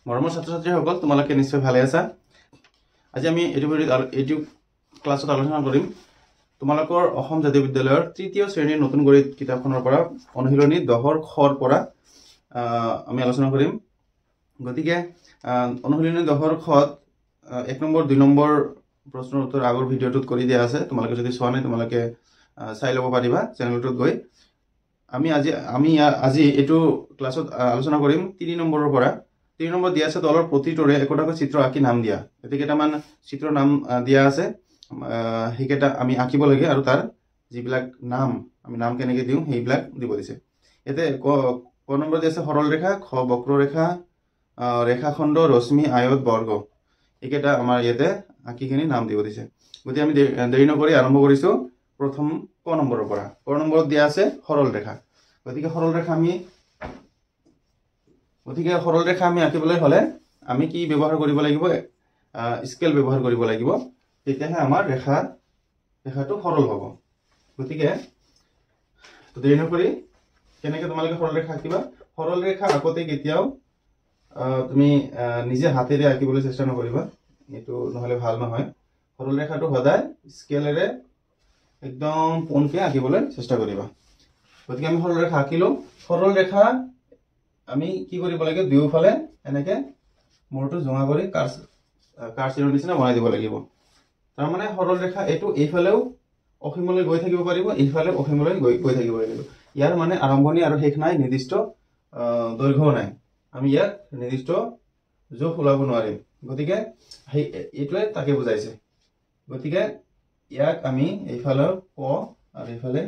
মৰমৰ ছাত্ৰ-ছাত্ৰীসকল তোমালোকে নিশ্চয় ভালে আছা। আজি আমি এইটো ক্লাছত আলোচনা কৰিম তোমালোকৰ অসম জাতীয় বিদ্যালয়ৰ তৃতীয় শ্ৰেণীৰ নতুন গণিত কিতাপখনৰ পৰা অনুশীলনী 10ৰ খৰ পৰা আমি আলোচনা কৰিম। গতিকে অনুশীলনী 10ৰ খত 1 নম্বৰ 2 নম্বৰ প্ৰশ্নৰ উত্তৰ আগৰ ভিডিঅ'টোত কৰি দিয়া আছে। তোমালোকে যদি চোৱা নাই তোমালোকে চাই ল'ব পাৰিবা চেনেলটোত গৈ। আমি আজি এইটো ক্লাছত আলোচনা কৰিম 3 নম্বৰৰ পৰা। 3 নম্বৰ দিয়া আছে তলৰ প্ৰতিটোৰে একোটাকৈ চিত্ৰ আঁকি নাম দিয়া। এতে কেইটামান চিত্ৰৰ নাম দিয়া আছে, সেইকেইটা আমি আঁকিব লাগে আৰু তাৰ যিবিলাক নাম আমি নাম কেনেকৈ দিওঁ সেইবিলাক দিব দিছে। এতে ক নম্বৰ দিয়া আছে সৰল ৰেখা, খ বক্ৰৰেখা, ৰেখাখণ্ড, ৰশ্মি, আয়ত, বৰ্গ। এইকেইটা আমাৰ ইয়াতে আঁকিখিনি নাম দিব দিছে। গতিকে আমি দেৰি নকৰি আৰম্ভ কৰিছোঁ প্ৰথম ক নম্বৰৰ পৰা। ক নম্বৰত দিয়া আছে সৰল ৰেখা। গতিকে সৰল ৰেখা আমি আঁকিবলৈ হ'লে আমি কি ব্যৱহাৰ কৰিব লাগিব? স্কেল ব্যৱহাৰ কৰিব লাগিব, তেতিয়াহে আমাৰ ৰেখাটো সৰল হ'ব। গতিকে দেৰি নকৰি কেনেকৈ তোমালোকে সৰল ৰেখা আঁকিবা? সৰল ৰেখা আঁকোতে কেতিয়াও তুমি নিজে হাতেৰে আঁকিবলৈ চেষ্টা নকৰিবা, এইটো নহ'লে ভাল নহয়। সৰল ৰেখাটো সদায় স্কেলেৰে একদম পোনকৈ আঁকিবলৈ চেষ্টা কৰিবা। গতিকে আমি সৰল ৰেখা আঁকিলোঁ। সৰল ৰেখা আমি কি কৰিব লাগে? দুয়োফালে এনেকৈ মূৰটো জোঙা কৰি কাৰ চিনৰ নিচিনা বনাই দিব লাগিব। তাৰমানে সৰল ৰেখা এইটো এইফালেও অসীমলৈ গৈ থাকিব পাৰিব, এইফালেও অসীমলৈ গৈ থাকিব লাগিব। ইয়াৰ মানে আৰম্ভণি আৰু শেষ নাই, নিৰ্দিষ্ট দৈৰ্ঘ্যও নাই। আমি ইয়াক নিৰ্দিষ্ট জোখ ওলাব নোৱাৰিম। গতিকে এইটোৱে তাকে বুজাইছে। গতিকে ইয়াক আমি এইফালৰ ক আৰু এইফালে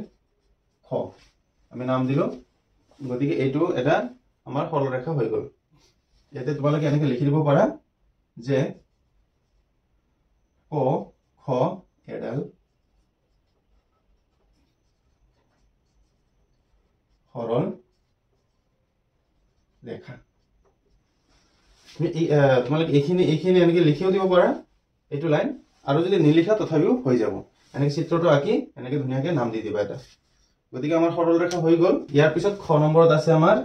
খ আমি নাম দিলোঁ। গতিকে এইটো এটা আমাৰ সৰল ৰেখা হৈ গ'ল। ইয়াতে তোমালোকে এনেকৈ লিখি দিব পাৰা যে ক খ এডাল সৰল ৰেখা। তোমালোকে এইখিনি এনেকৈ লিখিও দিব পাৰা এইটো লাইন, আৰু যদি নিলিখা তথাপিও হৈ যাব। এনেকৈ চিত্ৰটো আঁকি এনেকৈ ধুনীয়াকৈ নাম দি দিবা এটা। গতিকে আমাৰ সৰল ৰেখা হৈ গ'ল। ইয়াৰ পিছত খ নম্বৰত আছে আমাৰ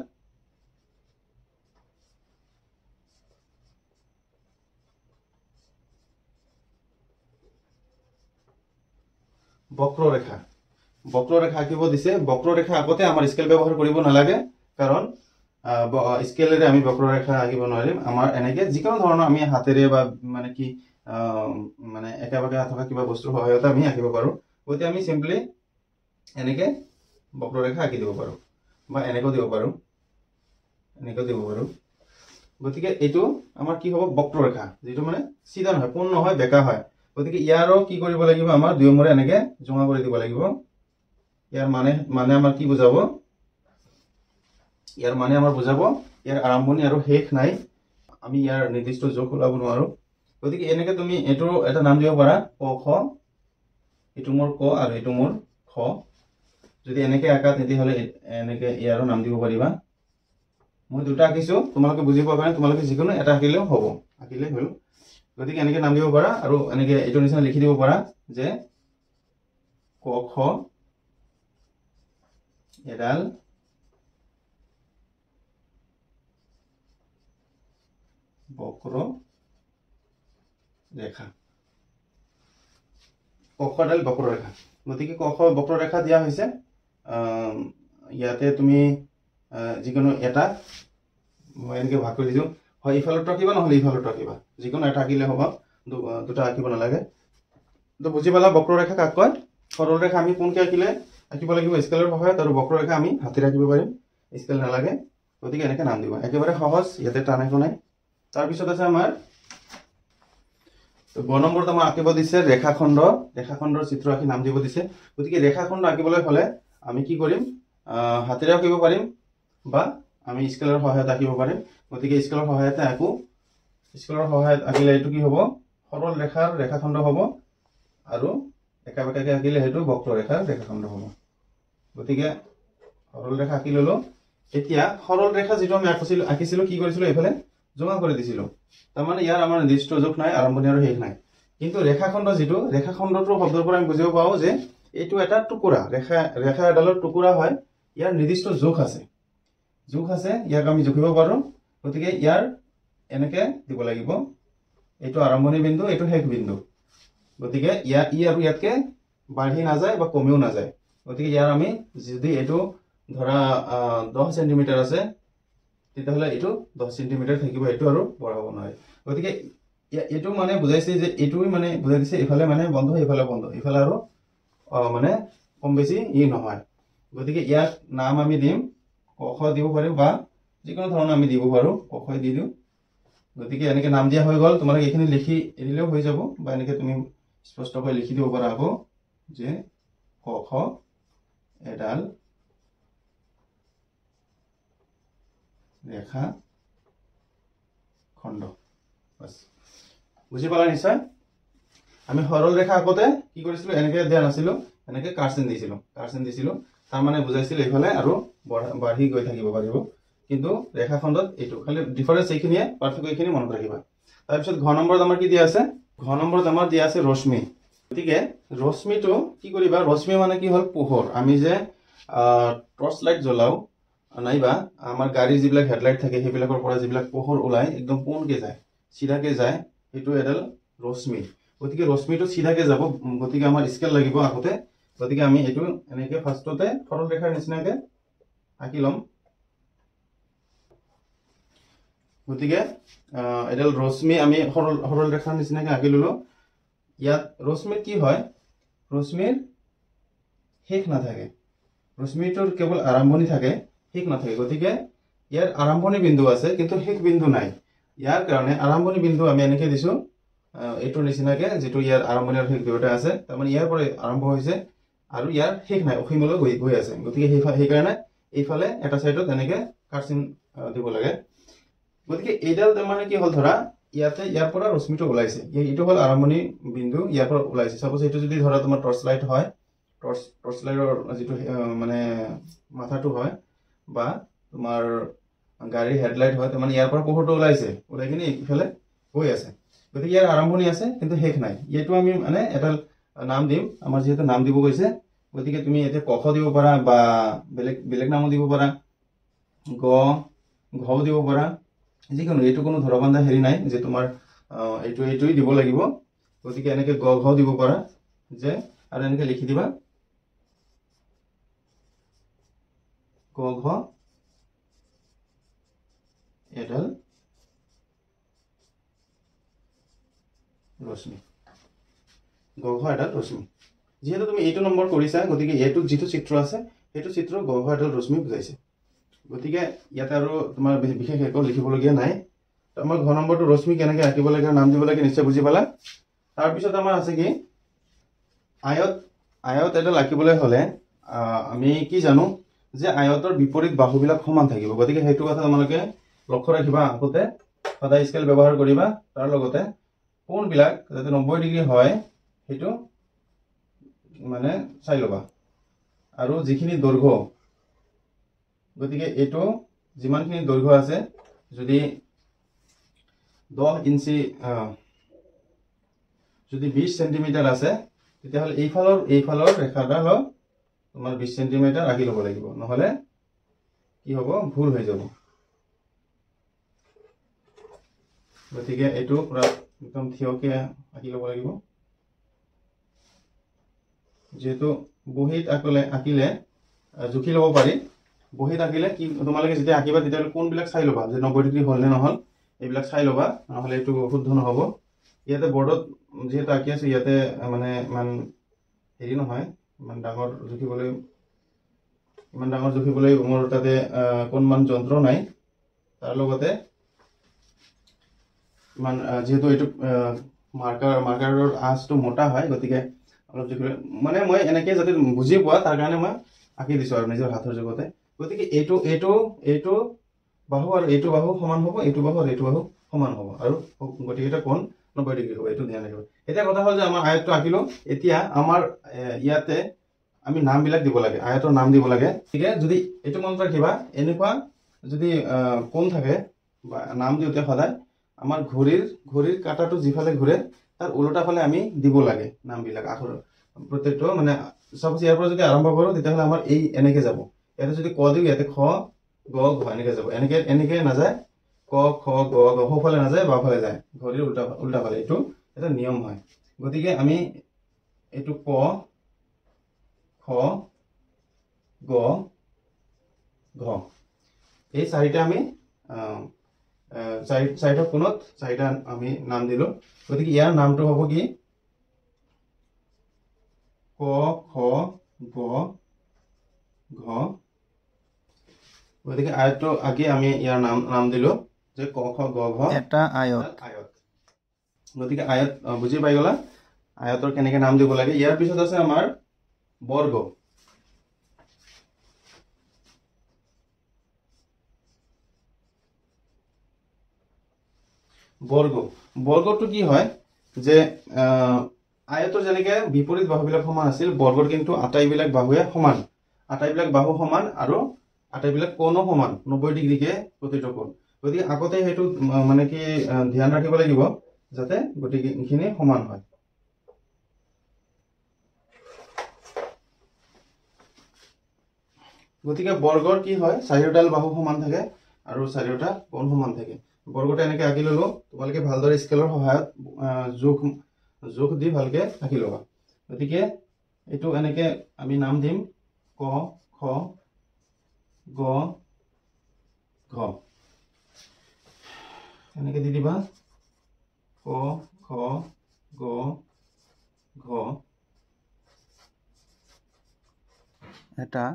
বক্ৰৰেখা। বক্ৰৰেখা আঁকিব দিছে। বক্ৰৰেখা আঁকোতে আমাৰ স্কেল ব্যৱহাৰ কৰিব নালাগে, কাৰণ স্কেলেৰে আমি বক্ৰৰেখা আঁকিব নোৱাৰিম। আমাৰ এনেকৈ যিকোনো ধৰণৰ আমি হাতেৰে বা মানে কি একে বাকে থকা কিবা বস্তুৰ সহায়তে আমি আঁকিব পাৰোঁ। গতিকে আমি চিম্পলি এনেকৈ বক্ৰৰেখা আঁকি দিব পাৰোঁ, বা এনেকৈও দিব পাৰোঁ, গতিকে এইটো আমাৰ কি হ'ব? বক্ৰৰেখা, যিটো মানে চিধা নহয়, পোন নহয়, বেকা হয়। গতিকে ইয়াৰো কি কৰিব লাগিব? আমাৰ দুই মূৰে এনেকৈ জোঙা কৰি দিব লাগিব। ইয়াৰ মানে আমাৰ কি বুজাব? ইয়াৰ মানে আমাৰ বুজাব ইয়াৰ আৰম্ভণি আৰু শেষ নাই, আমি ইয়াৰ নিৰ্দিষ্ট জোখ ওলাব নোৱাৰোঁ। গতিকে এনেকৈ তুমি এইটো এটা নাম দিব পাৰা ক খ, এইটো মোৰ ক আৰু এইটো মোৰ খ। যদি এনেকৈ আঁকা তেতিয়াহ'লে এনেকৈ ইয়াৰো নাম দিব পাৰিবা। মই দুটা আঁকিছোঁ, তোমালোকে বুজি পোৱাৰ কাৰণে তোমালোকে যিকোনো এটা আঁকিলেও হ'ব, আঁকিলেই হ'ল। গতিকে এনেকৈ নাম দিব পাৰা, আৰু এনেকৈ এইটোৰ নিচিনা লিখি দিব পাৰা যে ক খ এডাল বক্ৰ ৰেখা। ক খ এডাল বক্ৰৰেখা। গতিকে ক খ বক্ৰৰেখা দিয়া হৈছে। ইয়াতে তুমি যিকোনো এটা মই এনেকৈ ভাগ কৰি দিছোঁ, হয় ইফালতো আঁকিবা নহ'লে ইফালতো আঁকিবা, যিকোনো এটা আঁকিলে হ'ব, দুটা আঁকিব নালাগে। তো বুজি পালা বক্ৰৰেখা কাক কয়? সৰল ৰেখা আমি কোনকৈ আঁকিব লাগিব? স্কেলৰ সহায়ত। আৰু বক্ৰৰেখা আমি হাতেৰে আঁকিব পাৰিম, স্কেল নালাগে। গতিকে এনেকৈ নাম দিবা, একেবাৰে সহজ, ইয়াতে টান একো নাই। তাৰপিছত আছে আমাৰ গ নম্বৰত আমাৰ আঁকিব দিছে ৰেখাখণ্ড। ৰেখাখণ্ডৰ চিত্ৰ আঁকি নাম দিব দিছে। গতিকে ৰেখাখণ্ড আঁকিবলৈ হ'লে আমি কি কৰিম? হাতেৰে আঁকিব পাৰিম বা আমি স্কেলৰ সহায়ত আঁকিব পাৰিম। গতিকে স্কেলৰ সহায়তে আঁকো। স্কেলৰ সহায়ত আঁকিলে এইটো কি হ'ব? সৰল ৰেখাৰ ৰেখাখণ্ড হ'ব, আৰু একা বেকাকৈ আঁকিলে সেইটো বক্ৰৰেখাৰ ৰেখাখণ্ড হ'ব। গতিকে সৰল ৰেখা আঁকি ল'লোঁ। এতিয়া সৰল ৰেখা যিটো আমি আঁকিছিলোঁ কি কৰিছিলোঁ? এইফালে জোঙা কৰি দিছিলোঁ। তাৰমানে ইয়াৰ আমাৰ নিৰ্দিষ্ট জোখ নাই, আৰম্ভণি আৰু শেষ নাই। কিন্তু ৰেখাখণ্ড যিটো, ৰেখাখণ্ডটো শব্দৰ পৰা আমি বুজিব পাওঁ যে এইটো এটা টুকুৰা, ৰেখা এডালৰ টুকুৰা হয়। ইয়াৰ নিৰ্দিষ্ট জোখ আছে, ইয়াক আমি জুখিব পাৰোঁ। গতিকে ইয়াৰ এনেকে দিব লাগিব এইটো আৰম্ভণি বিন্দু এইটো শেষ বিন্দু গতিকে ই আৰু ইয়াতকে বাঢ়ি নাযায় বা কমিও নাযায় গতিকে ইয়াৰ আমি যদি এইটো ধৰা 10 সেন্টিমিটাৰ আছে তেতিয়াহ'লে এইটো 10 সেন্টিমিটাৰ থাকিব এইটো আৰু বঢ়াব নোৱাৰে গতিকে এইটো মানে বুজাইছে যে এইটোই মানে বুজাই দিছে ইফালে মানে বন্ধ ইফালে আৰু মানে কম বেছি ই নহয় গতিকে ইয়াত নাম আমি দিম ক খ দিব পাৰো বা যিকোনো ধৰণৰ আমি দিব পাৰো ক খ দি দিও গতিকে এনেকে নাম দিয়া হৈ গ'ল তোমালোকে এইখিনি লিখি এৰিলেও হৈ যাব বা এনেকে তুমি স্পষ্টকৈ লিখি দিব পাৰা আকৌ যে ক খ এডাল ৰেখা খণ্ড বাস বুঝি পালা নিশ্চয় আমি সৰল ৰেখা আগতে কি কৰিছিলো এনেকে দিয়া নাছিলো এনেকে কাৰ্সেন দিছিলো তাৰ মানে বুজাইছিল এইফালে আৰু বাঢ়ি গৈ থাকিব পাৰিব কিন্তু ৰেখাখণ্ডত এইটো খালি ডিফাৰেন্স এইখিনিয়ে পাৰ্থক্য এইখিনি মনত ৰাখিবা তাৰ পিছত ঘ নম্বৰত আমাৰ কি দিয়া আছে ঘ নম্বৰত আমাৰ দিয়া আছে ৰশ্মি গতিকে ৰশ্মিটো কি কৰিবা ৰশ্মি মানে কি হল পোহৰ আমি যে টৰ্চ লাইট জ্বলাও নাইবা আমাৰ গাড়ীৰ যিবিলাক হেডলাইট থাকে সেইবিলাকৰ পৰা যিবিলাক পোহৰ ওলাই একদম পোনকে যায় সিধাকে যায় এইটো এডাল ৰশ্মি গতিকে ৰশ্মিটো সিধাকে যাব গতিকে আমাৰ স্কেল লাগিব আগতে গতিকে আমি এইটো এনেকে ফাৰ্ষ্টতে সৰল ৰেখাৰ নিচিনাকে আঁকি লম গতিকে এডাল ৰশ্মি আমি সৰল ৰেখাৰ নিচিনাকে আঁকি ললো ইয়াত ৰশ্মিৰ কি হয় ৰশ্মিৰ শেষ নাথাকে ৰশ্মিটোৰ কেৱল আৰম্ভণি থাকে শেষ নাথাকে গতিকে ইয়াৰ আৰম্ভণি বিন্দু আছে কিন্তু শেষ বিন্দু নাই ইয়াৰ কাৰণে আৰম্ভণি বিন্দু আমি এনেকে দিছো এইটোৰ নিচিনাকে যেটো ইয়াৰ আৰম্ভণি আৰু শেষ দুয়োটা আছে তাৰমানে ইয়াৰ পৰা আৰম্ভ হৈছে আৰু ইয়াৰ শেষ নাই অসীমলৈ গৈ আছে গতিকে সেই কাৰণে এইফালে এটা সাইডত এনেকে কাৰ্সিন দিব লাগে গতিকে এইডাল মানে কি হল ধৰা ইয়াৰ পৰা ৰশ্মিটো ওলাইছে এইটো হল আৰম্ভণি বিন্দু ইয়াৰ পৰা ওলাইছে সাপোজ এইটো যদি ধৰা তোমাৰ টৰ্চ লাইট হয় টৰ্চ লাইটৰ যেটো মানে মাথাটো হয় বা তোমাৰ গাড়ীৰ হেডলাইট হয় মানে ইয়াৰ পৰা পোহৰটো ওলাইছে ওলাই কিনে ইফালে গৈ আছে গতিকে ইয়াৰ আৰম্ভণি আছে কিন্তু শেষ নাই এইটো আমি মানে এটা নাম দিম আমাৰ যেহেতু নাম দিব কৈছে গতিকে তুমি এতে ক খ দিব পাৰা বা বেলেগ নামও দিব পাৰা গ ঘ দিব পাৰা যিকোনো এইটো কোনো ধৰবন্ধা হেৰি নাই যে তোমাৰ এইটোই দিব লাগিব গতিকে এনেকে গ ঘ দিব পাৰা যে আৰু এনেকে লিখি দিবা গ ঘ এডাল ৰশ্মি গ ঘ এডাল ৰশ্মি যেহেতু তুমি এইটো নম্বৰ কৰিছা গতিকে এইটো যেটো চিত্ৰ আছে সেইটো চিত্ৰ গ ঘ এডাল ৰশ্মি বুজাইছে গতিকে ইয়াতে আৰু তোমাৰ বিশেষ একো লিখিবলগীয়া নাই আমাৰ ঘ নম্বৰটো ৰশ্মি কেনেকৈ আঁকিব লাগে নাম দিব লাগে নিশ্চয় বুজি পালা তাৰ পিছত আমাৰ আছে কি আয়ত এটা আঁকিবলৈ হলে আমি কি জানো যে আয়তৰ বিপৰীত বাহুবিলাক সমান থাকিব গতিকে সেইটো কথা তোমালোকে লক্ষ্য ৰাখিবা আগতে সদায় স্কেল ব্যৱহাৰ কৰিবা তাৰ লগতে কোণবিলাক যাতে 90 ডিগ্ৰী হয় সেইটো মানে চাই লবা আৰু যিখিনি দৈৰ্ঘ্য গতিকে এইটো যিমানখিনি দৈৰ্ঘ্য আছে যদি 10 ইঞ্চি যদি 20 সেন্টিমিটাৰ আছে তেতিয়াহ'লে এইফালৰ ৰেখাডাল তোমাৰ 20 সেন্টিমিটাৰ আঁকি ল'ব লাগিব নহলে কি হ'ব ভুল হৈ যাব গতিকে এইটো পুৰা একদম থিয়কে আঁকি ল'ব লাগিব যেহেতু বহিত আঁকিলে জুখি ল'ব পাৰি বহিত আঁকিলে কি তোমালোকে যেতিয়া আঁকিবা তেতিয়াহ'লে কোনবিলাক চাই ল'বা যে 90 ডিগ্ৰী হ'ল নে নহল এইবিলাক চাই ল'বা নহলে এইটো শুদ্ধ নহ'ব ইয়াতে বৰ্ডত যেহেতু আঁকি আছো ইয়াতে মানে ইমান হেৰি নহয় ইমান ডাঙৰ জুখিবলৈ মোৰ তাতে কোনমান যন্ত্ৰ নাই তাৰ লগতে ইমান যেহেতু এইটো মাৰ্কাৰৰ আঁচটো মোটা হয় গতিকে অলপ জুখিবলৈ মানে মই এনেকৈ যাতে বুজি পোৱা তাৰ কাৰণে মই আঁকি দিছো আৰু নিজৰ হাতৰ জগতে গতিকে এইটো বাহু আৰু এইটো বাহু সমান হ'ব এইটো বাহু আৰু এইটো বাহু সমান হ'ব আৰু গতিকে কোণ 90 ডিগ্ৰী হ'ব এইটো ধ্যান ৰাখিব এতিয়া কথা হ'ল যে আমাৰ আয়তটো আঁকিলো এতিয়া আমাৰ ইয়াতে আমি নামবিলাক দিব লাগে আয়তৰ নাম দিব লাগে ঠিক আছে যদি এইটো মনত ৰাখিবা এনেকুৱা যদি কোণ থাকে বা নাম দিওঁতে সদায় আমাৰ ঘড়ীৰ কাঁটাটো যিফালে ঘূৰে তাৰ উল্টা ফালে আমি দিব লাগে নামবিলাক আখৰ প্ৰত্যেকটো মানে সাপোজ ইয়াৰ পৰা যদি আৰম্ভ কৰো তেতিয়াহ'লে আমাৰ এই এনেকে যাব ইয়াতে যদি ক দিও ইয়াতে খ গ ঘ এনেকে যাব এনেকে নাযায় ক খ গ গ সোঁফালে নাযায় বাওঁফালে যায় ঘড়ীৰ উল্টা ফালে এইটো এটা নিয়ম হয় গতিকে আমি এইটো ক খ গ ঘ এই চাৰিটা আমি চাৰিটা কোণত চাৰিটা আমি নাম দিলো গতিকে ইয়াৰ নামটো হ'ব কি ক খ গ ঘ গতিকে আয়তটো আগে আমি ইয়াৰ নাম দিলো যে ক খ গ ঘ এটা আয়ত গতিকে আয়ত বুজি পাই গলা আয়তৰ কেনেকৈ নাম দিব লাগে ইয়াৰ পিছত আছে আমাৰ বৰ্গ বৰ্গটো কি হয় যে আয়তৰ যেনেকৈ বিপৰীত বাহুবিলাক সমান আছিল বৰ্গৰ কিন্তু আটাইবিলাক বাহুৱে সমান আটাইবিলাক বাহু সমান আৰু আটাইবিলাক কোণো সমান 90 ডিগ্ৰীকে প্ৰতিটো কোণ গতিকে আগতে সেইটো মানে কি ধ্যান ৰাখিব লাগিব যাতে গোটেইখিনি সমান হয় গতিকে বৰ্গৰ কি হয় চাৰিওডাল বাহু সমান থাকে আৰু চাৰিওটা কোণ সমান থাকে বৰ্গটো এনেকৈ আঁকি ললো তোমালোকে ভালদৰে স্কেলৰ সহায়ত জোখ দি ভালকে আঁকি ল'বা গতিকে এইটো এনেকৈ আমি নাম দিম ক খ গ ঘ এনেকৈ দি দিবা ক খ গ ঘ এটা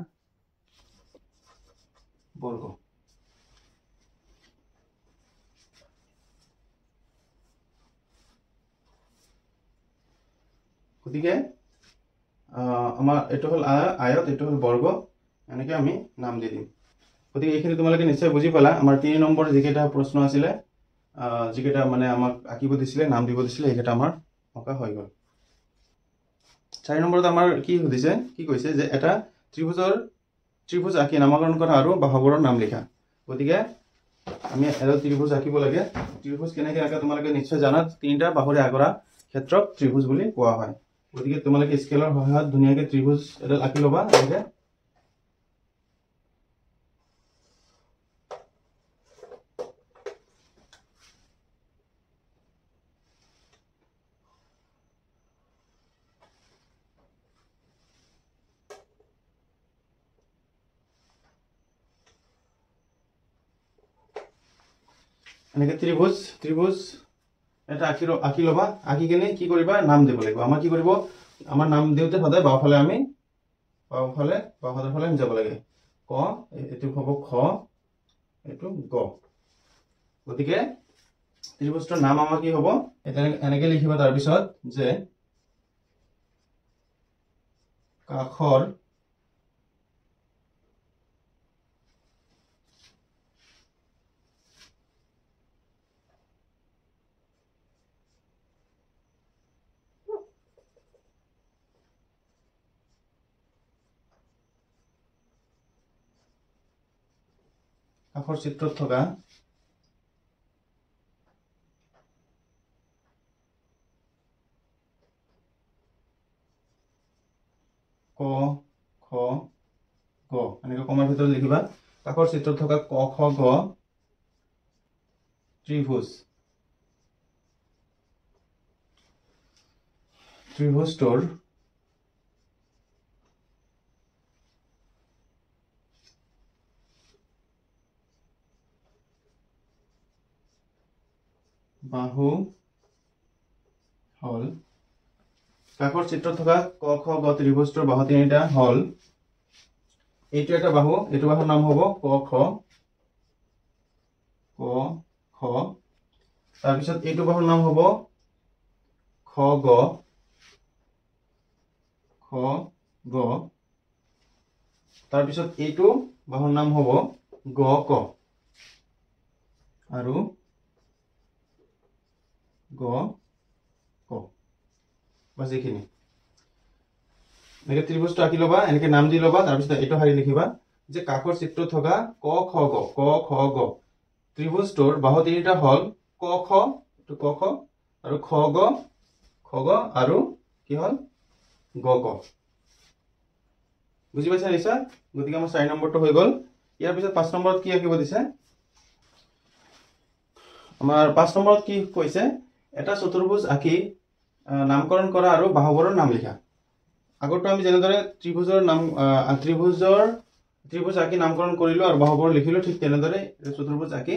বৰ্গ গতিকে আমাৰ এইটো হ'ল আয়ত এইটো হ'ল বৰ্গ এনেকৈ আমি নাম দি দিম গতিকে এইখিনি তোমালোকে নিশ্চয় বুজি পালা আমাৰ 3 নম্বৰ যিকেইটা প্ৰশ্ন আছিলে যিকেইটা মানে আমাক আঁকিব দিছিলে নাম দিব দিছিলে এইকেইটা আমাৰ অঁকা হৈ গ'ল 4 নম্বৰত আমাৰ কি সুধিছে কি কৈছে যে এটা ত্ৰিভুজ আঁকি নামকৰণ কৰা আৰু বাহুবোৰৰ নাম লিখা গতিকে আমি এটা ত্ৰিভুজ আঁকিব লাগে ত্ৰিভুজ কেনেকৈ আঁকা তোমালোকে নিশ্চয় জানা 3টা বাহুৰে আঁতৰা ক্ষেত্ৰক ত্ৰিভুজ বুলি কোৱা হয় গতিকে তোমালোকে স্কেলৰ সহায়ত ধুনীয়াকৈ ত্ৰিভুজ এডাল আঁকি ল'বা এনেকৈ এনেকৈ ত্ৰিভুজ এটা আঁকি ল'বা আঁকি কিনে কি কৰিবা নাম দিব লাগিব আমাৰ কি কৰিব আমাৰ নাম দিওঁতে সদায় বাওঁফালে আমি বাওঁহাতৰ ফালে আমি যাব লাগে ক এইটো হ'ব খ এইটো গ গতিকে ত্ৰিভুজটোৰ নাম আমাৰ কি হ'ব এনেকৈ লিখিবা তাৰপিছত যে কাষৰ চিত্ৰত থকা ক খ গ এনেকৈ কমাৰ ভিতৰত লিখিবা কাষৰ চিত্ৰত থকা ক খ গ ত্ৰিভুজটোৰ বাহু হল কাষৰ চিত্ৰত থকা ক খ গ ত্ৰিভুজটোৰ বাহু তিনিটা হল এইটো এটা বাহু এইটো বাহুৰ নাম হ'ব ক খ তাৰপিছত এইটো বাহুৰ নাম হ'ব খ গ তাৰপিছত এইটো বাহুৰ নাম হ'ব গ ক আৰু গ ক বাস এইখিনি এনেকৈ ত্ৰিভুজটো আঁকি ল'বা এনেকৈ নাম দি ল'বা তাৰপিছত এইটো শাৰী লিখিবা যে কাষৰ চিত্ৰত থকা ক খ গ ত্ৰিভুজটোৰ বাহু তিনিটা হল ক খ আৰু খ গ আৰু কি হল গ ক বুজি পাইছা নিশ্চয় গতিকে আমাৰ 4 নম্বৰটো হৈ গ'ল ইয়াৰ পিছত 5 নম্বৰত কি আঁকিব দিছে আমাৰ 5 নম্বৰত কি কৈছে এটা চতুৰ্ভুজ আঁকি নামকৰণ কৰা আৰু বাহুবোৰৰ নাম লিখা আগতো আমি যেনেদৰে ত্ৰিভুজৰ নাম ত্ৰিভুজ আঁকি নামকৰণ কৰিলো আৰু বাহুবোৰ লিখিলো ঠিক তেনেদৰে চতুৰ্ভুজ আঁকি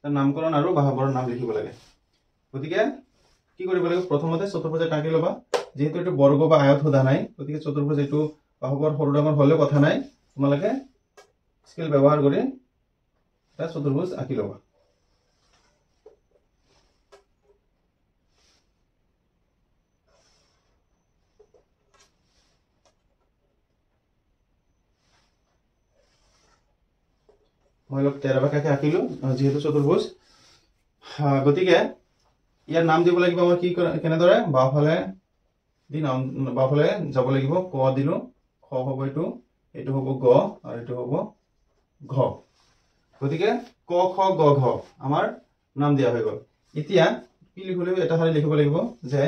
তাৰ নামকৰণ আৰু বাহুবোৰৰ নাম লিখিব লাগে গতিকে কি কৰিব লাগিব প্ৰথমতে চতুৰ্ভুজ আঁকি লবা যেহেতু এটো বৰ্গ বা আয়ত হোদা নাই গতিকে চতুৰ্ভুজ এটো বাহুবোৰ সৰু ডাঙৰ হলে কথা নাই তোমালোকে স্কেল ব্যৱহাৰ কৰি এটা চতুৰ্ভুজ আঁকি লবা মই লক তেৰাবাকাকে আঁকিলো যেহেতু চতুৰ্ভুজ গতিকে ইয়াৰ নাম দিব লাগিব মই কি কেনেদৰে বাওফালে বাওফালে যাব লাগিব ক দিলো খ হ'ব এটো হ'ব গ আৰু এটো হ'ব ঘ গতিকে ক খ গ ঘ আমাৰ নাম দিয়া হৈ গল এতিয়া কি লিখিলে এটা খালি লিখিব লাগিব যে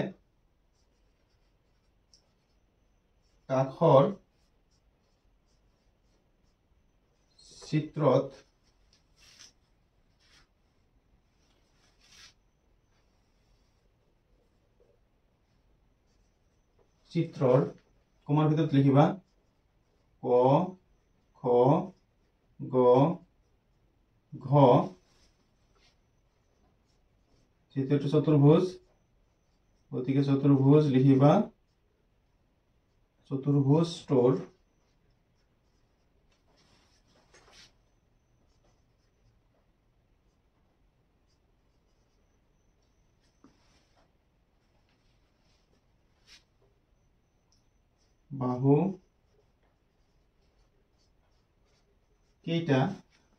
কাখৰ চিত্ৰত চিত্ৰৰ কমাৰ ভিতৰত লিখিবা ক খ গ ঘ যেহেতু চতুৰ্ভুজ গতিকে চতুৰ্ভুজ লিখিবা চতুৰ্ভুজটোৰ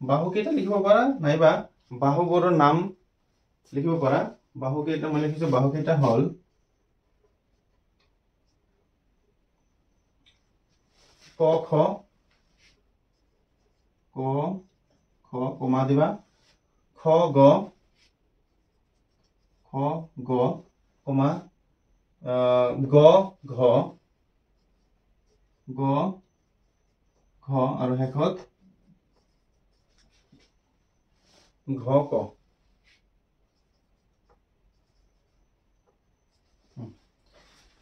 বাহু কেইটা লিখিব পাৰা নাইবা বাহুবোৰৰ নাম লিখিব পাৰা বাহু কেইটা মই লিখিছো বাহু কেইটা হল ক খ কমা দিবা খ গ কমা গ ঘ আৰু শেষত ঘ ক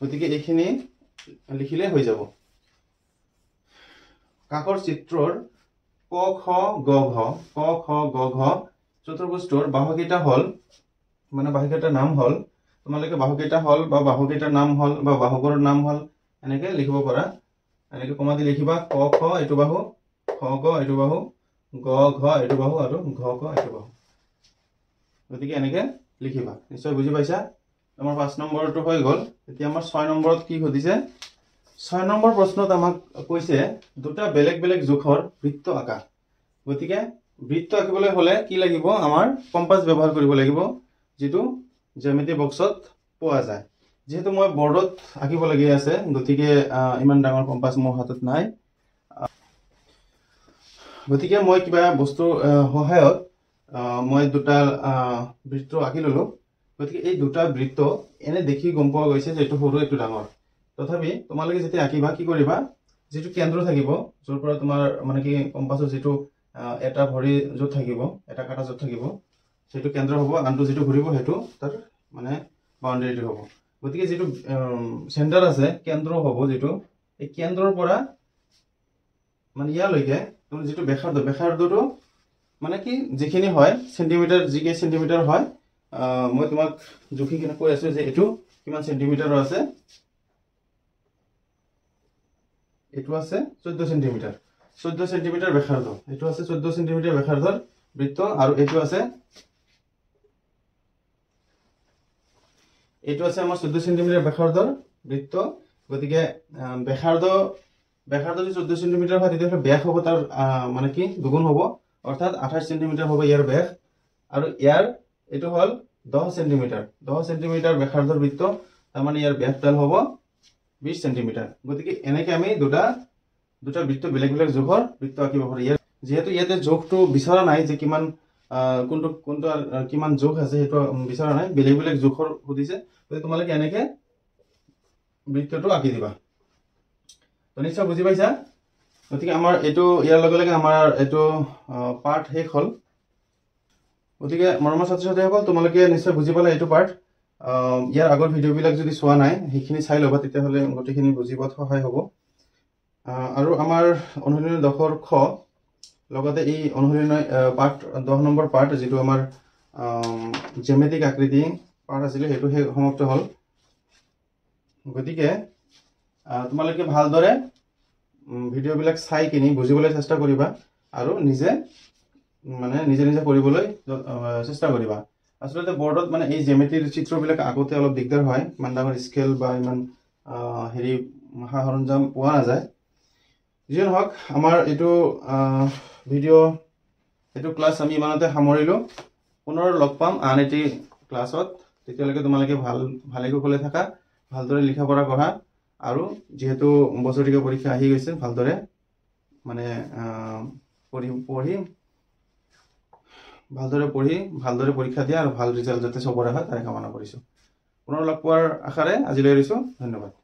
গতিকে এইখিনি লিখিলে হৈ যাব কাকৰ চিত্ৰৰ ক খ গ ঘ চতুৰ্ভুজটোৰ বাহুকেইটা হল মানে বাহুকেইটাৰ নাম হল তোমালোকে বাহুকেইটা হল বা বাহুকেইটাৰ নাম হল বা বাহুবোৰৰ নাম হল এনেকে লিখিব পাৰা এনেকে কমা দি লিখিবা ক খ এটো বাহু খ গ এটো বাহু গ ঘ এটো বাহু আৰু ঘ ক এটো বাহু গতিকে এনেকে লিখিবা নিশ্চয় বুজি পাইছা আমাৰ 5 নম্বৰটো হৈ গল এতিয়া আমাৰ 6 নম্বৰত কি সুধিছে 6 নম্বৰ প্ৰশ্নত আমাক কৈছে দুটা বেলেগ বেলেগ জোখৰ বৃত্ত আঁকা গতিকে বৃত্ত আঁকিবলৈ হলে কি লাগিব আমাৰ কম্পাস ব্যৱহাৰ কৰিব লাগিব যেটো জ্যামিতি বক্সত পোৱা যায় যেহেতু মই বৰ্ডত আঁকিব লাগি আছে গতিকে ইমান ডাঙৰ কম্পাস মোৰ হাতত নাই গতিকে মই কিবা বস্তু সহায়ত মই দুটা বৃত্ত আঁকি ললো গতিকে এই দুটা বৃত্ত এনে দেখি গম পোৱা গৈছে যে এটো সৰু এটো ডাঙৰ তথাপি তোমালোকে যেতিয়া আঁকিবা কি কৰিবা যেটো কেন্দ্ৰ থাকিব যৰ পৰা তোমাৰ মানে কি কম্পাসৰ যেটো এটা ভৰি যত থাকিব এটা কাটা যত থাকিব সেটো কেন্দ্ৰ হ'ব আনটো যেটো ঘুৰিব হেতু তাৰ মানে বাউন্ডাৰিটো হ'ব গতিকে যেটো সেন্টাৰ আছে কেন্দ্ৰ হ'ব যেটো এই কেন্দ্ৰৰ পৰা মানে ইয়ালৈকে তুমি যেটো বেখাৰদটো মানে কি যিখিনি হয় সেন্টিমিটাৰ জিকে সেন্টিমিটাৰ হয় মই তোমাক জুখি কিনে কৈ আছো যে এটো কিমান সেন্টিমিটাৰ আছে এটো আছে 14 সেন্টিমিটাৰ বেখাৰদ এটো আছে 14 সেন্টিমিটাৰ বেখাৰদৰ বৃত্ত আৰু এটো আছে আমাৰ 14 সেন্টিমিটাৰ বেখাৰদৰ বৃত্ত গতিকে বেখাৰদ যদি 14 সেন্টিমিটাৰ হয় তেতিয়া ব্যাস হ'ব তাৰ মানে কি দুগুণ হ'ব অৰ্থাৎ 28 সেন্টিমিটাৰ হ'ব ইয়াৰ ব্যাস আৰু ইয়াৰ এটো হল 10 সেন্টিমিটাৰ বেখাৰদৰ বৃত্ত তাৰ মানে ইয়াৰ ব্যাসডাল হ'ব 20 সেন্টিমিটাৰ গতিকে এনেকে আমি দুটা বৃত্ত বেলেগ বেলেগ জোখৰ বৃত্ত আঁকিব পাৰি যেহেতু ইয়াতে জোখটো বিচৰা নাই যে কিমান কোনটো কিমান জোখ আছে হেতু বিচৰা নাই বেলেগ বেলেগ জোখৰ সুধিছে গতিকে তোমালোকে এনেকে বৃত্তটো আঁকি দিবা তো নিশ্চয় বুজি পাইছা গতিকে আমাৰ এটো ইয়াৰ লগে লগে আমাৰ এটো পাৰ্ট শেষ হল গতিকে মৰমৰ ছাত্ৰ ছাত্ৰীসকল তোমালোকে নিশ্চয় বুজি পালে এইটো পাৰ্ট ইয়াৰ আগৰ ভিডিঅ'বিলাক যদি চোৱা নাই সেইখিনি চাই ল'বা তেতিয়াহ'লে গোটেইখিনি বুজি পোৱাত সহায় হ'ব আৰু আমাৰ অনুশীলনী 10 খ লগতে এই অনুশীলনী পাৰ্ট 10 নম্বৰ পাৰ্ট যেটো আমাৰ জ্যামিতিক আকৃতি পাৰ্ট আছিল হেতু সমাপ্ত হ'ল গতিকে তোমালোকে ভালদৰে ভিডিঅ'বিলাক চাই কিনি বুজিবলৈ চেষ্টা কৰিবা আৰু নিজে কৰিবলৈ চেষ্টা কৰিবা আসলে বৰ্ডত মানে এই জ্যামিতিৰ চিত্ৰবিলাক আগতে অলপ দিগদাৰ হয় মান ডাঙৰ স্কেল বা ইমান হেৰি সৰঞ্জাম পোৱা নাযায় যিন হওক আমাৰ এইটো ভিডিঅ' এইটো ক্লাছ আমি ইমানতে সামৰিলো পুনৰ লগ পাম আন এটি ক্লাছত তেতিয়ালৈকে তোমালোকে ভালে কুশলে থাকা ভালদৰে লিখা পঢ়া কৰা আৰু যেহেতু বছৰীয়া পৰীক্ষা আহি গৈছে ভালদৰে মানে পঢ়ি ভালদৰে পৰীক্ষা দিয়া আৰু ভাল ৰিজাল্ট যাতে সবৰে হয় তাৰে কামনা কৰিছো পুনৰ লগ পোৱাৰ আশাৰে আজিলৈ এৰিছো ধন্যবাদ